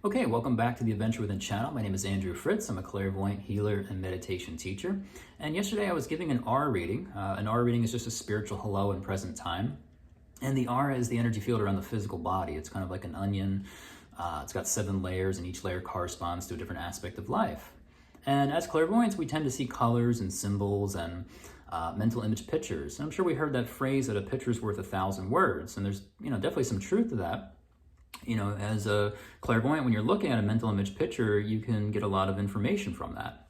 Okay, welcome back to the Adventure Within channel. My name is Andrew Fritz. I'm a clairvoyant healer and meditation teacher. And yesterday I was giving an R reading. An R reading is just a spiritual hello in present time. And the R is the energy field around the physical body. It's kind of like an onion. It's got 7 layers, and each layer corresponds to a different aspect of life. And as clairvoyants, we tend to see colors and symbols and mental image pictures. And I'm sure we heard that phrase that a picture's worth 1,000 words. And there's definitely some truth to that. As a clairvoyant, when you're looking at a mental image picture, you can get a lot of information from that.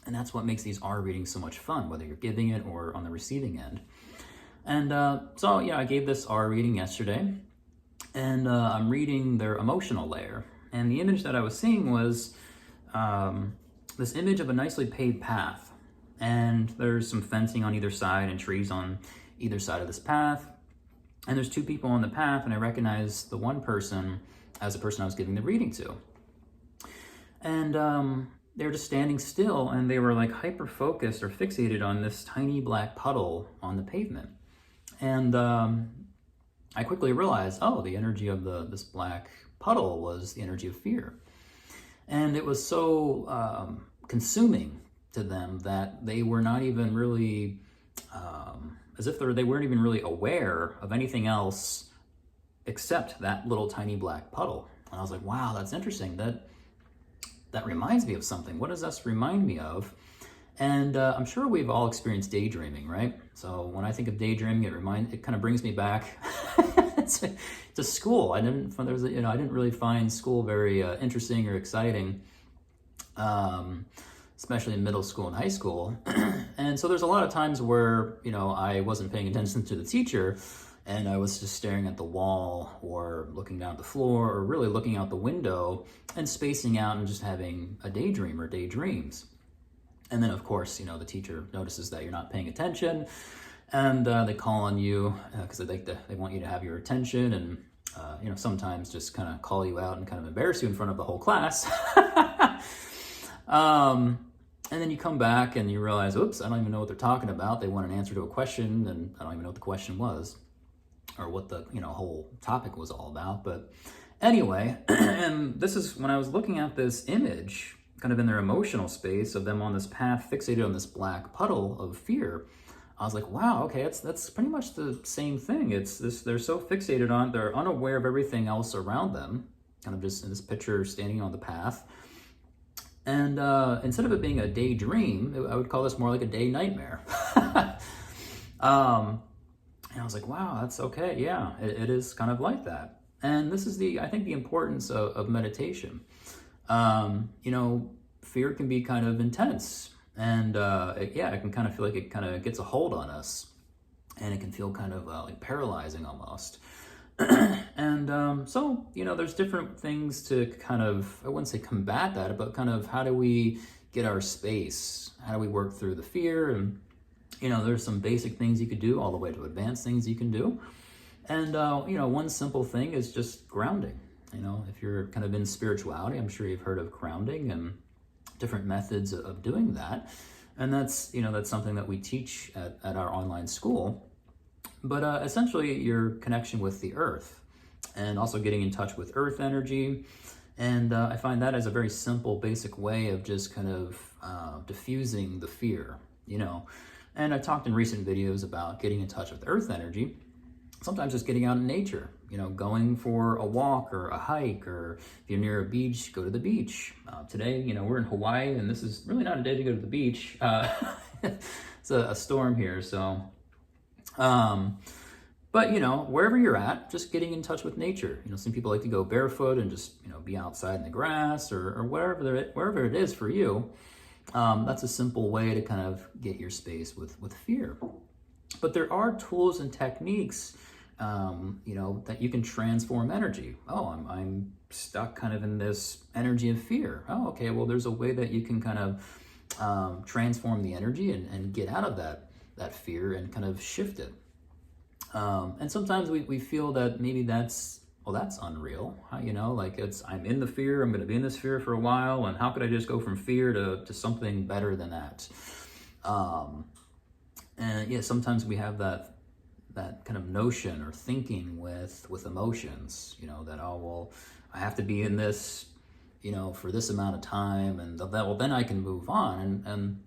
And that's what makes these R readings so much fun, whether you're giving it or on the receiving end. And I gave this R reading yesterday, and I'm reading their emotional layer. And the image that I was seeing was this image of a nicely paved path. And there's some fencing on either side and trees on either side of this path. And there's 2 people on the path, and I recognize the one person as the person I was giving the reading to. And they were just standing still, and they were like hyper-focused or fixated on this tiny black puddle on the pavement. And I quickly realized, the energy of this black puddle was the energy of fear. And it was so consuming to them that they were not even really... as if they weren't even really aware of anything else except that little tiny black puddle. And I was like, wow, that's interesting. That reminds me of something. What does this remind me of? And I'm sure we've all experienced daydreaming, right? So when I think of daydreaming, it kind of brings me back to school. I didn't really find school very interesting or exciting. Especially in middle school and high school. And so there's a lot of times where, I wasn't paying attention to the teacher, and I was just staring at the wall or looking down at the floor or really looking out the window and spacing out and just having a daydream or daydreams. And then, of course, the teacher notices that you're not paying attention, and they call on you because they want you to have your attention, and, sometimes just kind of call you out and kind of embarrass you in front of the whole class. And then you come back and you realize, oops, I don't even know what they're talking about. They want an answer to a question, and I don't even know what the question was or what the, whole topic was all about. But anyway, and this is when I was looking at this image, kind of in their emotional space of them on this path, fixated on this black puddle of fear. I was like, wow, okay, that's pretty much the same thing. It's this, they're so fixated on, they're unaware of everything else around them, kind of just in this picture standing on the path. And instead of it being a daydream, I would call this more like a day nightmare. And I was like, wow, that's okay. Yeah, it is kind of like that. And this is I think the importance of meditation. Fear can be kind of intense, and it can kind of feel like it kind of gets a hold on us, and it can feel kind of like paralyzing almost. And so, there's different things to kind of, I wouldn't say combat that, but kind of how do we get our space? How do we work through the fear? And, there's some basic things you could do all the way to advanced things you can do. And, one simple thing is just grounding. If you're kind of in spirituality, I'm sure you've heard of grounding and different methods of doing that. And that's something that we teach at our online school. But essentially, your connection with the earth, and also getting in touch with earth energy. And I find that as a very simple, basic way of just kind of diffusing the fear, And I talked in recent videos about getting in touch with earth energy. Sometimes just getting out in nature, going for a walk or a hike, or if you're near a beach, go to the beach. Today, we're in Hawaii, and this is really not a day to go to the beach. It's a storm here, so... But wherever you're at, just getting in touch with nature. Some people like to go barefoot and just, be outside in the grass or wherever it is for you. That's a simple way to kind of get your space with fear. But there are tools and techniques, that you can transform energy. I'm stuck kind of in this energy of fear. Oh, okay. Well, there's a way that you can kind of, transform the energy and get out of that fear and kind of shift it. And sometimes we feel that maybe that's unreal. I'm in the fear, I'm going to be in this fear for a while, and how could I just go from fear to something better than that? Sometimes we have that kind of notion or thinking with emotions, that, I have to be in this for this amount of time, and well, then I can move on.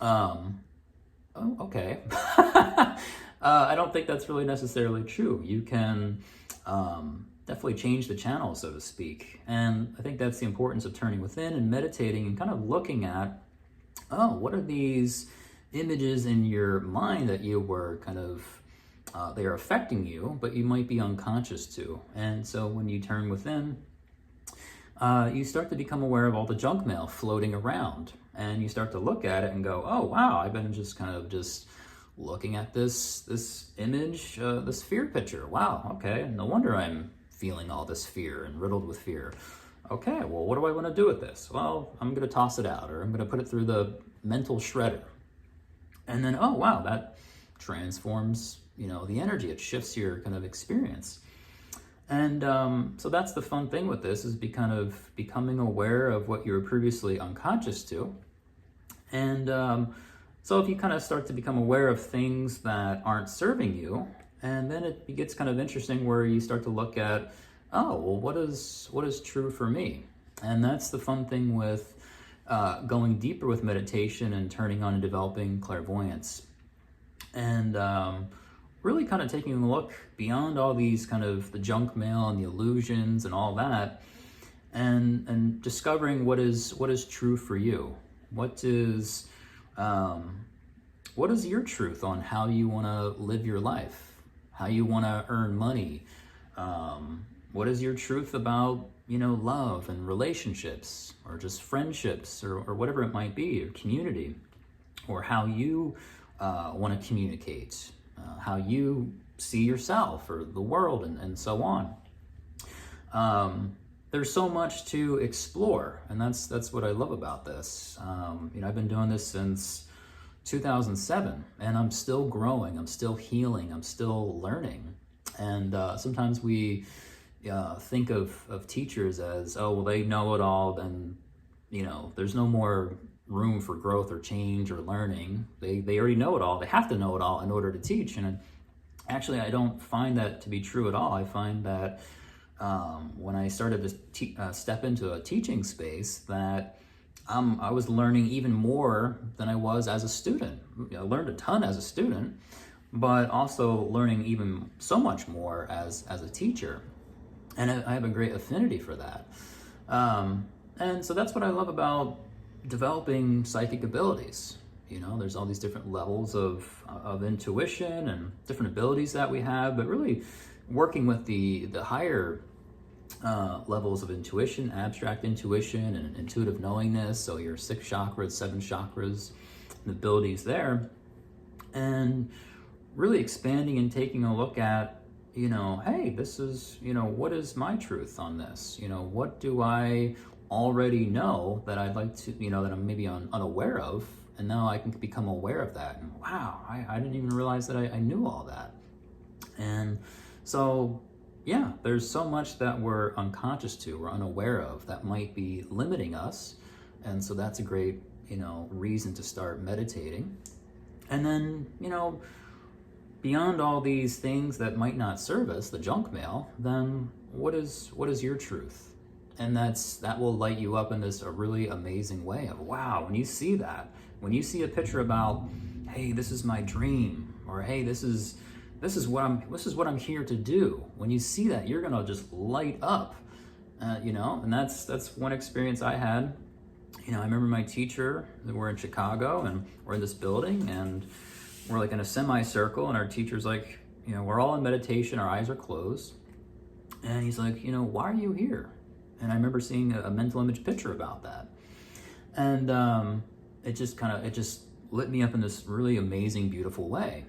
Oh, okay. I don't think that's really necessarily true. You can definitely change the channel, so to speak. And I think that's the importance of turning within and meditating and kind of looking at, oh, what are these images in your mind that you were kind of, they are affecting you, but you might be unconscious to. And so when you turn within, you start to become aware of all the junk mail floating around, and you start to look at it and go, oh wow, I've been just kind of just looking at this image, this fear picture. Wow, okay, no wonder I'm feeling all this fear and riddled with fear. Okay, well, what do I want to do with this? Well, I'm going to toss it out, or I'm going to put it through the mental shredder. And then, oh wow, that transforms, the energy. It shifts your kind of experience. And so that's the fun thing with this, is becoming aware of what you were previously unconscious to. And so if you kind of start to become aware of things that aren't serving you, and then it gets kind of interesting where you start to look at, oh, well, what is true for me? And that's the fun thing with going deeper with meditation and turning on and developing clairvoyance. And really kind of taking a look beyond all these kind of the junk mail and the illusions and all that, and discovering what is true for you. What is your truth on how you want to live your life, how you want to earn money? What is your truth about, love and relationships, or just friendships, or whatever it might be, or community, or how you want to communicate, how you see yourself or the world, and so on. There's so much to explore, and that's what I love about this. I've been doing this since 2007, and I'm still growing, I'm still healing, I'm still learning. And sometimes we think of teachers as, oh, well, they know it all, then there's no more room for growth or change or learning. They already know it all. They have to know it all in order to teach. And actually, I don't find that to be true at all. I find that when I started to step into a teaching space, that I was learning even more than I was as a student. I learned a ton as a student, but also learning even so much more as a teacher. And I have a great affinity for that. And so that's what I love about developing psychic abilities. There's all these different levels of intuition and different abilities that we have, but really working with the higher levels of intuition, abstract intuition and intuitive knowingness, so your 6 chakras, 7 chakras, the abilities there, and really expanding and taking a look at, hey, this is, what is my truth on this? What do I already know that I'd like to, that I'm maybe unaware of, and now I can become aware of that. And wow, I didn't even realize that I knew all that. And so, yeah, there's so much that we're unconscious to, we're unaware of, that might be limiting us. And so that's a great, reason to start meditating. And then, beyond all these things that might not serve us, the junk mail, then what is your truth? And that will light you up in this a really amazing way of, wow, when you see that, when you see a picture about, hey, this is my dream, or hey, this is what I'm here to do. When you see that, you're gonna just light up, and that's one experience I had. I remember my teacher, we're in Chicago and we're in this building and we're like in a semicircle, and our teacher's like, we're all in meditation, our eyes are closed. And he's like, why are you here? And I remember seeing a mental image picture about that. And it just lit me up in this really amazing, beautiful way.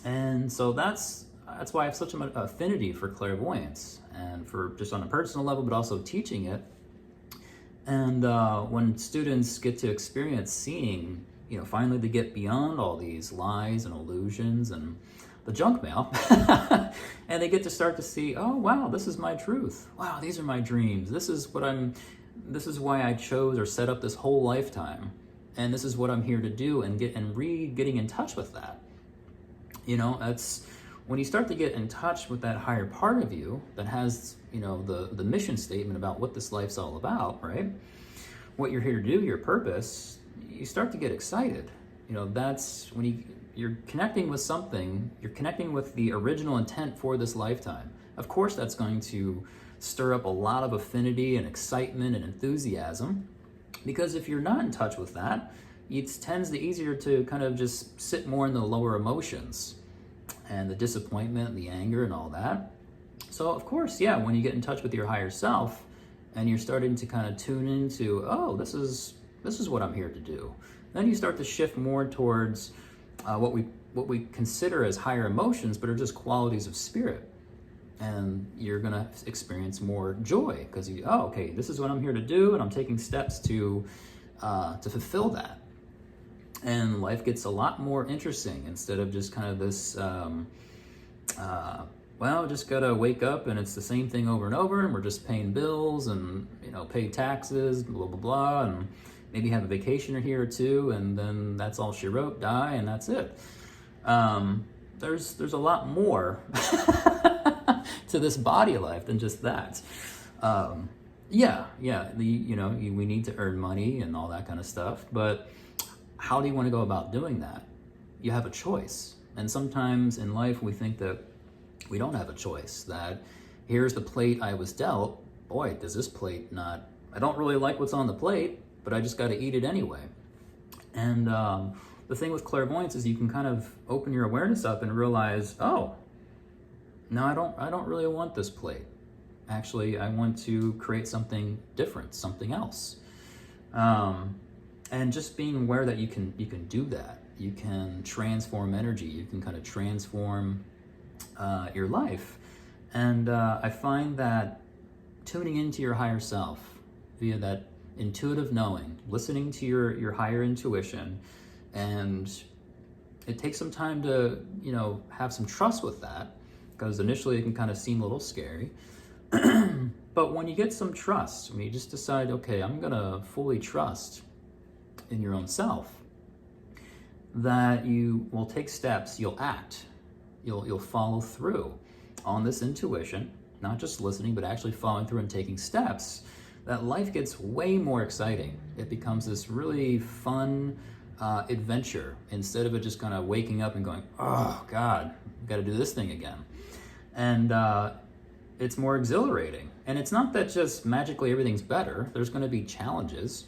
And so that's why I have such an affinity for clairvoyance, and for just on a personal level, but also teaching it. And when students get to experience seeing, finally they get beyond all these lies and illusions and the junk mail, and they get to start to see, oh wow, this is my truth. Wow, these are my dreams. This is why I chose or set up this whole lifetime, and this is what I'm here to do, and getting in touch with that. That's when you start to get in touch with that higher part of you that has, the mission statement about what this life's all about, right? What you're here to do, your purpose, you start to get excited. That's when you're connecting with something, you're connecting with the original intent for this lifetime. Of course, that's going to stir up a lot of affinity and excitement and enthusiasm, because if you're not in touch with that, it tends to easier to kind of just sit more in the lower emotions and the disappointment and the anger and all that. So of course, yeah, when you get in touch with your higher self and you're starting to kind of tune into, oh, this is what I'm here to do, then you start to shift more towards what we consider as higher emotions, but are just qualities of spirit. And you're gonna experience more joy because okay, this is what I'm here to do, and I'm taking steps to fulfill that. And life gets a lot more interesting instead of just kind of this, just gotta wake up and it's the same thing over and over, and we're just paying bills and pay taxes, blah blah blah, and maybe have a vacation here or two, and then that's all she wrote, die, and that's it. There's a lot more to this body life than just that. We need to earn money and all that kind of stuff, but how do you want to go about doing that? You have a choice. And sometimes in life we think that we don't have a choice, that here's the plate I was dealt. Boy, does this plate not, I don't really like what's on the plate, but I just got to eat it anyway. And the thing with clairvoyance is you can kind of open your awareness up and realize, oh, no, I don't really want this plate. Actually, I want to create something different, something else. And just being aware that you can do that. You can transform energy. You can kind of transform your life. And I find that tuning into your higher self via that intuitive knowing, listening to your higher intuition, and it takes some time to, have some trust with that, because initially it can kind of seem a little scary. But when you get some trust, when you just decide, okay, I'm gonna fully trust in your own self, that you will take steps, you'll act, you'll follow through on this intuition, not just listening, but actually following through and taking steps, that life gets way more exciting. It becomes this really fun adventure, instead of it just kind of waking up and going, oh God, I've got to do this thing again. And it's more exhilarating. And it's not that just magically everything's better. There's going to be challenges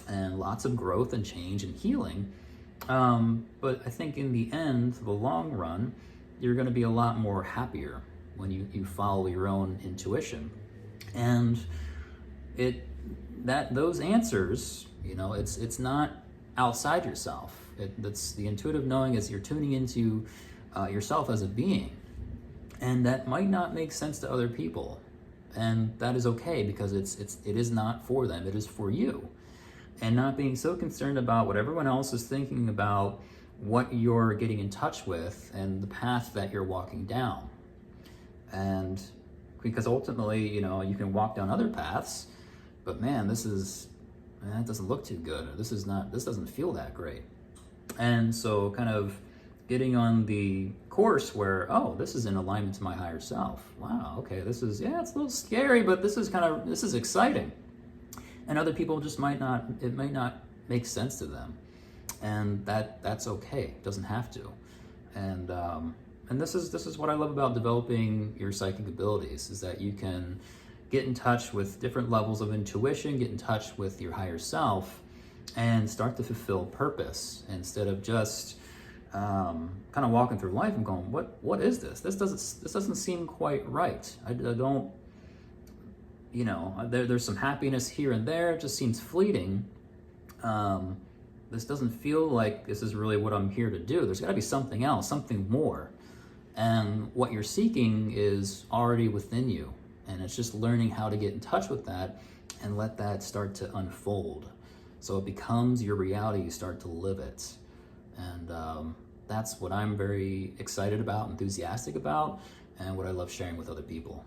and lots of growth and change and healing. But I think in the end, the long run, you're going to be a lot more happier when you follow your own intuition. And those answers, it's not outside yourself. That's the intuitive knowing, is you're tuning into yourself as a being. And that might not make sense to other people. And that is okay, because it is not for them, it is for you. And not being so concerned about what everyone else is thinking about what you're getting in touch with and the path that you're walking down. And because ultimately, you can walk down other paths, but man, that doesn't look too good, or this doesn't feel that great. And so kind of getting on the course where, oh, this is in alignment to my higher self. Wow, okay, it's a little scary, but this is exciting. And other people just might not make sense to them. And that's okay, it doesn't have to. And this is what I love about developing your psychic abilities, is that you can get in touch with different levels of intuition, get in touch with your higher self, and start to fulfill purpose, instead of just kind of walking through life and going, what is this? This doesn't seem quite right. I don't, there's some happiness here and there. It just seems fleeting. This doesn't feel like this is really what I'm here to do. There's got to be something else, something more. And what you're seeking is already within you. And it's just learning how to get in touch with that and let that start to unfold. So it becomes your reality, you start to live it. And that's what I'm very excited about, enthusiastic about, and what I love sharing with other people.